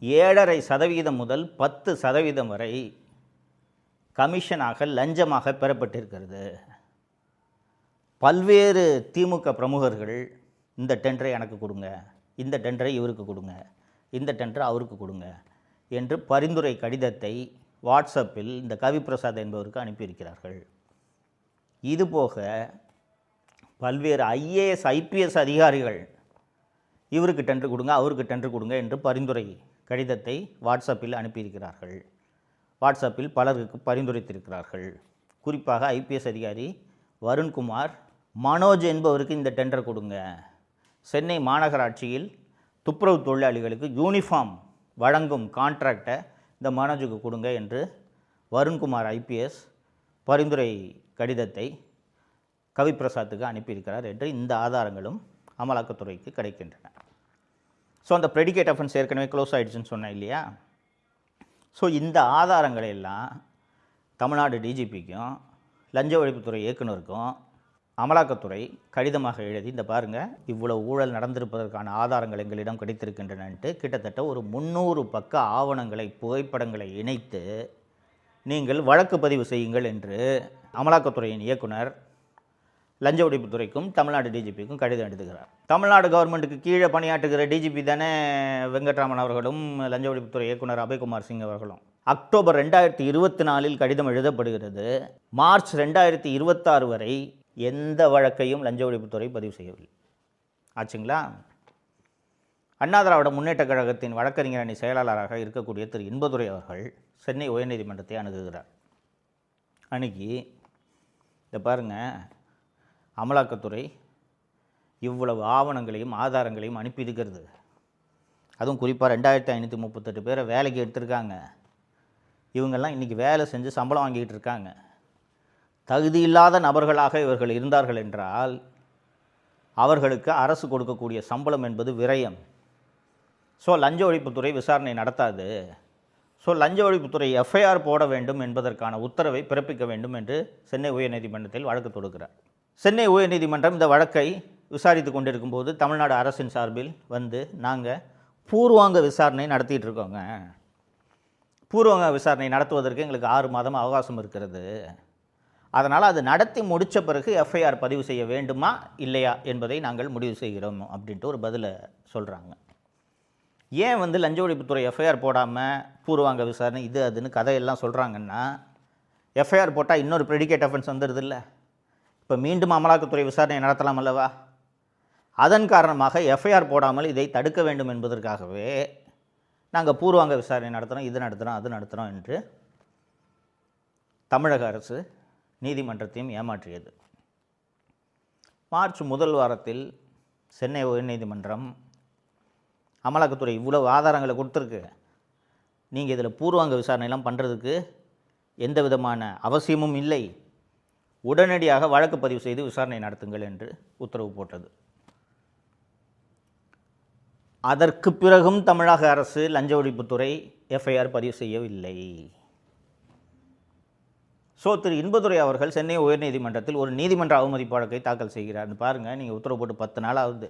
7.5% முதல் 10% வரை கமிஷனாக லஞ்சமாக பெறப்பட்டிருக்கிறது. பல்வேறு திமுக பிரமுகர்கள் இந்த டெண்டரை எனக்கு கொடுங்க, இந்த டெண்டரை இவருக்கு கொடுங்க, இந்த டெண்டரை அவருக்கு கொடுங்க என்று பரிந்துரை கடிதத்தை வாட்ஸ்அப்பில் இந்த கவிப்பிரசாத் என்பவருக்கு அனுப்பியிருக்கிறார்கள். இதுபோக பல்வேறு IAS IPS அதிகாரிகள் இவருக்கு டெண்டர் கொடுங்க, அவருக்கு டெண்டர் கொடுங்க என்று பரிந்துரை கடிதத்தை வாட்ஸ்அப்பில் அனுப்பியிருக்கிறார்கள். வாட்ஸ்அப்பில் பலருக்கு பரிந்துரைத்திருக்கிறார்கள். குறிப்பாக IPS அதிகாரி வருண்குமார் மனோஜ் என்பவருக்கு இந்த டெண்டர் கொடுங்க, சென்னை மாநகராட்சியில் துப்புரவு தொழிலாளிகளுக்கு யூனிஃபார்ம் வழங்கும் கான்ட்ராக்டை இந்த மனோஜுக்கு கொடுங்க என்று வருண்குமார் IPS பரிந்துரை கடிதத்தை கவிப்பிரசாத்துக்கு அனுப்பியிருக்கிறார் என்று இந்த ஆதாரங்களும் அமலாக்கத்துறைக்கு கிடைக்கின்றன. ஸோ அந்த ப்ரெடிகேட் அஃபென்ஸ் ஏற்கனவே க்ளோஸ் ஆகிடுச்சுன்னு சொன்னேன் இல்லையா? ஸோ இந்த ஆதாரங்களை எல்லாம் தமிழ்நாடு DGPக்கும் லஞ்ச ஒழிப்புத்துறை இயக்குனருக்கும் அமலாக்கத்துறை கடிதமாக எழுதி, இந்த பாருங்கள் இவ்வளவு ஊழல் நடந்திருப்பதற்கான ஆதாரங்கள் எங்களிடம் கிடைத்திருக்கின்றனன்ட்டு கிட்டத்தட்ட ஒரு 300 பக்க ஆவணங்களை புகைப்படங்களை இணைத்து நீங்கள் வழக்கு பதிவு செய்யுங்கள் என்று அமலாக்கத்துறையின் இயக்குனர் லஞ்ச ஒழிப்புத்துறைக்கும் தமிழ்நாடு DGPக்கும் கடிதம் எழுதுகிறார். தமிழ்நாடு கவர்மெண்ட்டுக்கு கீழே பணியாற்றுகிற DGP தானே வெங்கட்ராமன் அவர்களும் லஞ்ச ஒழிப்புத்துறை இயக்குனர் அபய்குமார் சிங் அவர்களும். அக்டோபர் 2024 கடிதம் எழுதப்படுகிறது. மார்ச் 2026 வரை எந்த வழக்கையும் லஞ்ச ஒழிப்புத்துறை பதிவு செய்யவில்லை. ஆச்சுங்களா? அண்ணா திராவிட முன்னேற்ற கழகத்தின் வழக்கறிஞர் அணி செயலாளராக இருக்கக்கூடிய திரு இன்பதுரை அவர்கள் சென்னை உயர்நீதிமன்றத்தை அணுகுகிறார். அணுகி, இதை பாருங்கள், அமலாக்கத்துறை இவ்வளவு ஆவணங்களையும் ஆதாரங்களையும் அனுப்பியிருக்கிறது. அதுவும் குறிப்பாக 2538 பேரை வேலைக்கு எடுத்திருக்காங்க. இவங்கெல்லாம் இன்றைக்கி வேலை செஞ்சு சம்பளம் வாங்கிக்கிட்டு இருக்காங்க. தகுதி இல்லாத நபர்களாக இவர்கள் இருந்தார்கள் என்றால் அவர்களுக்கு அரசு கொடுக்கக்கூடிய சம்பளம் என்பது விரயம். ஸோ லஞ்ச ஒழிப்புத்துறை விசாரணை நடத்தாது. ஸோ லஞ்ச ஒழிப்புத்துறை FIR போட வேண்டும் என்பதற்கான உத்தரவை பிறப்பிக்க வேண்டும் என்று சென்னை உயர்நீதிமன்றத்தில் வழக்கு தொடுக்கிறார். சென்னை உயர்நீதிமன்றம் இந்த வழக்கை விசாரித்து கொண்டிருக்கும் போது தமிழ்நாடு அரசின் சார்பில் வந்து, நாங்கள் பூர்வாங்க விசாரணை நடத்திட்டு இருக்கோங்க, பூர்வாங்க விசாரணை நடத்துவதற்கு எங்களுக்கு 6 மாதம் அவகாசம் இருக்கிறது, அதனால் அது நடத்தி முடித்த பிறகு FIR பதிவு செய்ய வேண்டுமா இல்லையா என்பதை நாங்கள் முடிவு செய்கிறோம் அப்படின்ட்டு ஒரு பதிலை சொல்கிறாங்க. ஏன் வந்து லஞ்ச ஒழிப்புத்துறை FIR போடாமல் பூர்வாங்க விசாரணை இது அதுன்னு கதையெல்லாம் சொல்கிறாங்கன்னா, FIR போட்டால் இன்னொரு ப்ரெடிகேட் அஃபென்ஸ் வந்துடுது இல்லை, இப்போ மீண்டும் அமலாக்கத்துறை விசாரணை நடத்தலாம் அல்லவா? அதன் காரணமாக FIR போடாமல் இதை தடுக்க வேண்டும் என்பதற்காகவே நாங்கள் பூர்வாங்க விசாரணை நடத்துகிறோம், இது நடத்துகிறோம், அது நடத்துகிறோம் என்று தமிழக அரசு நீதிமன்றத்தையும் ஏமாற்றியது. மார்ச் முதல் வாரத்தில் சென்னை உயர்நீதிமன்றம் அமலாக்கத்துறை இவ்வளவு ஆதாரங்களை கொடுத்துருக்கு, நீங்கள் இதில் பூர்வாங்க விசாரணையெல்லாம் பண்ணுறதுக்கு எந்த விதமான அவசியமும் இல்லை, உடனடியாக வழக்கு பதிவு செய்து விசாரணை நடத்துங்கள் என்று உத்தரவு போட்டது. அதற்கு பிறகும் தமிழக அரசு லஞ்ச ஒழிப்புத்துறை FIR பதிவு செய்யவில்லை. ஸோ திரு இன்பதுரை அவர்கள் சென்னை உயர்நீதிமன்றத்தில் ஒரு நீதிமன்ற அவமதிப்பு வழக்கை தாக்கல் செய்கிறார். பாருங்கள், நீங்கள் உத்தரவு போட்டு 10 நாள் ஆகுது,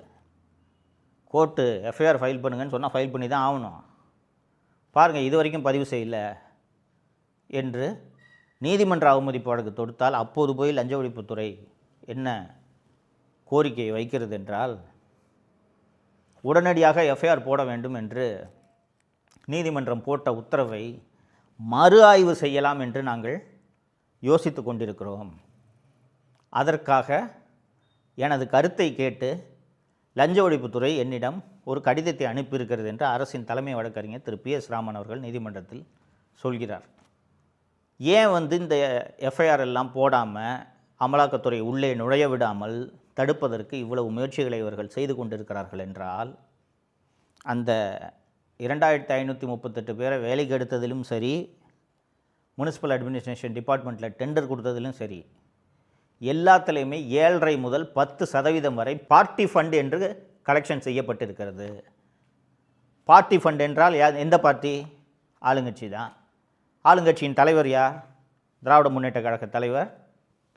கோர்ட்டு FIR ஃபைல் பண்ணுங்கன்னு சொன்னால் ஃபைல் பண்ணி தான் ஆகணும், பாருங்கள் இது வரைக்கும் பதிவு செய்யலை என்று நீதிமன்ற அவமதிப்பு வழக்கு தொடுத்தால் அப்போது போய் லஞ்ச ஒழிப்புத்துறை என்ன கோரிக்கையை வைக்கிறது என்றால், உடனடியாக FIR போட வேண்டும் என்று நீதிமன்றம் போட்ட உத்தரவை மறு ஆய்வு செய்யலாம் என்று நாங்கள் யோசித்து கொண்டிருக்கிறோம், அதற்காக எனது கருத்தை கேட்டு லஞ்ச ஒழிப்புத்துறை என்னிடம் ஒரு கடிதத்தை அனுப்பியிருக்கிறது என்று அரசின் தலைமை வழக்கறிஞர் திரு PS ராமன் அவர்கள் நீதிமன்றத்தில் சொல்கிறார். ஏன் வந்து இந்த FIR எல்லாம் போடாமல் அமலாக்கத்துறை உள்ளே நுழைய விடாமல் தடுப்பதற்கு இவ்வளவு முயற்சிகளை இவர்கள் செய்து கொண்டிருக்கிறார்கள் என்றால், அந்த 2538 பேரை வேலைக்கு எடுத்ததிலும் சரி, முனிசிபல் அட்மினிஸ்ட்ரேஷன் டிபார்ட்மெண்ட்டில் டெண்டர் கொடுத்ததிலும் சரி, எல்லாத்துலேயுமே 7.5 முதல் 10% வரை பார்ட்டி ஃபண்ட் என்று கலெக்ஷன் செய்யப்பட்டிருக்கிறது. பார்ட்டி ஃபண்ட் என்றால் எந்த பார்ட்டி? ஆளுங்கட்சி தான். ஆளுங்கட்சியின் தலைவர் யார்? திராவிட முன்னேற்ற கழக தலைவர்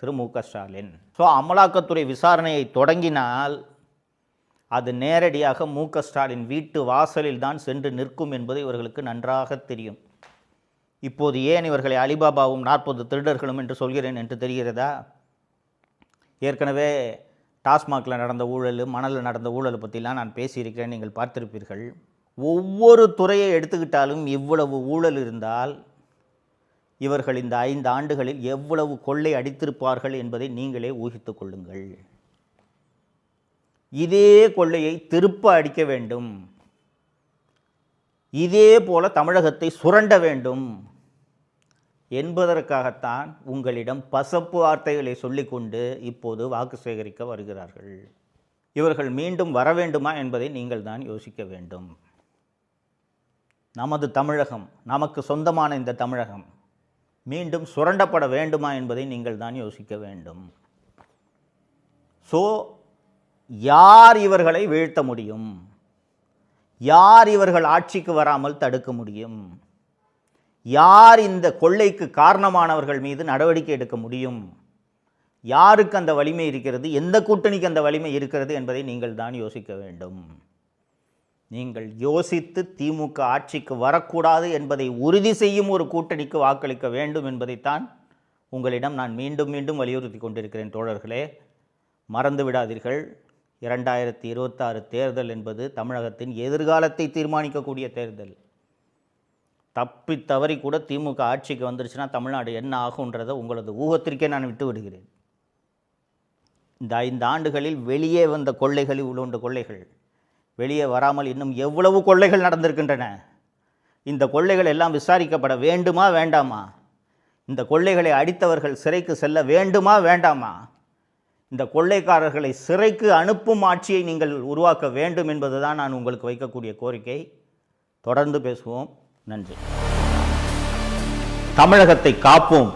திரு மு க ஸ்டாலின். ஸோ அமலாக்கத்துறை விசாரணையை தொடங்கினால் அது நேரடியாக மு க ஸ்டாலின் வீட்டு வாசலில் தான் சென்று நிற்கும் என்பது இவர்களுக்கு நன்றாக தெரியும். இப்போது ஏன் இவர்களை அலிபாபாவும் 40 திருடர்களும் என்று சொல்கிறேன் என்று தெரிகிறதா? ஏற்கனவே டாஸ்மாகில் நடந்த ஊழல், மணலில் நடந்த ஊழலை பற்றிலாம் நான் பேசியிருக்கிறேன், நீங்கள் பார்த்திருப்பீர்கள். ஒவ்வொரு துறையை எடுத்துக்கிட்டாலும் இவ்வளவு ஊழல் இருந்தால் இவர்கள் இந்த 5 ஆண்டுகளில் எவ்வளவு கொள்ளை அடித்திருப்பார்கள் என்பதை நீங்களே ஊகித்துக் கொள்ளுங்கள். இதே கொள்ளையை திருப்ப அடிக்க வேண்டும், இதே போல தமிழகத்தை சுரண்ட வேண்டும் என்பதற்காகத்தான் உங்களிடம் பசப்பு வார்த்தைகளை சொல்லிக்கொண்டு இப்போது வாக்கு சேகரிக்க வருகிறார்கள். இவர்கள் மீண்டும் வர வேண்டுமா என்பதை நீங்கள் தான் யோசிக்க வேண்டும். நமது தமிழகம், நமக்கு சொந்தமான இந்த தமிழகம் மீண்டும் சுரண்டப்பட வேண்டுமா என்பதை நீங்கள் தான் யோசிக்க வேண்டும். ஸோ யார் இவர்களை வீழ்த்த முடியும்? யார் இவர்கள் ஆட்சிக்கு வராமல் தடுக்க முடியும்? யார் இந்த கொள்ளைக்கு காரணமானவர்கள் மீது நடவடிக்கை எடுக்க முடியும்? யாருக்கு அந்த வலிமை இருக்கிறது? எந்த கூட்டணிக்கு அந்த வலிமை இருக்கிறது என்பதை நீங்கள் தான் யோசிக்க வேண்டும். நீங்கள் யோசித்து திமுக ஆட்சிக்கு வரக்கூடாது என்பதை உறுதி செய்யும் ஒரு கூட்டணிக்கு வாக்களிக்க வேண்டும் என்பதைத்தான் உங்களிடம் நான் மீண்டும் மீண்டும் வலியுறுத்தி கொண்டிருக்கிறேன். தோழர்களே, மறந்து விடாதீர்கள். 2026 தேர்தல் என்பது தமிழகத்தின் எதிர்காலத்தை தீர்மானிக்கக்கூடிய தேர்தல். தப்பி தவறி கூட திமுக ஆட்சிக்கு வந்துருச்சுன்னா தமிழ்நாடு என்ன ஆகுன்றதை உங்களது ஊகத்திற்கே நான் விட்டு விடுகிறேன். இந்த 5 ஆண்டுகளில் வெளியே வந்த கொள்ளைகள், இவ்வளோண்டு கொள்ளைகள், வெளியே வராமல் இன்னும் எவ்வளவு கொள்ளைகள் நடந்திருக்கின்றன. இந்த கொள்ளைகள் எல்லாம் விசாரிக்கப்பட வேண்டுமா வேண்டாமா? இந்த கொள்ளைகளை அடித்தவர்கள் சிறைக்கு செல்ல வேண்டுமா வேண்டாமா? இந்த கொள்ளைக்காரர்களை சிறைக்கு அனுப்பும் ஆட்சியை நீங்கள் உருவாக்க வேண்டும் என்பதுதான் நான் உங்களுக்கு வைக்கக்கூடிய கோரிக்கை. தொடர்ந்து பேசுவோம். நன்றி. தமிழகத்தை காப்போம்.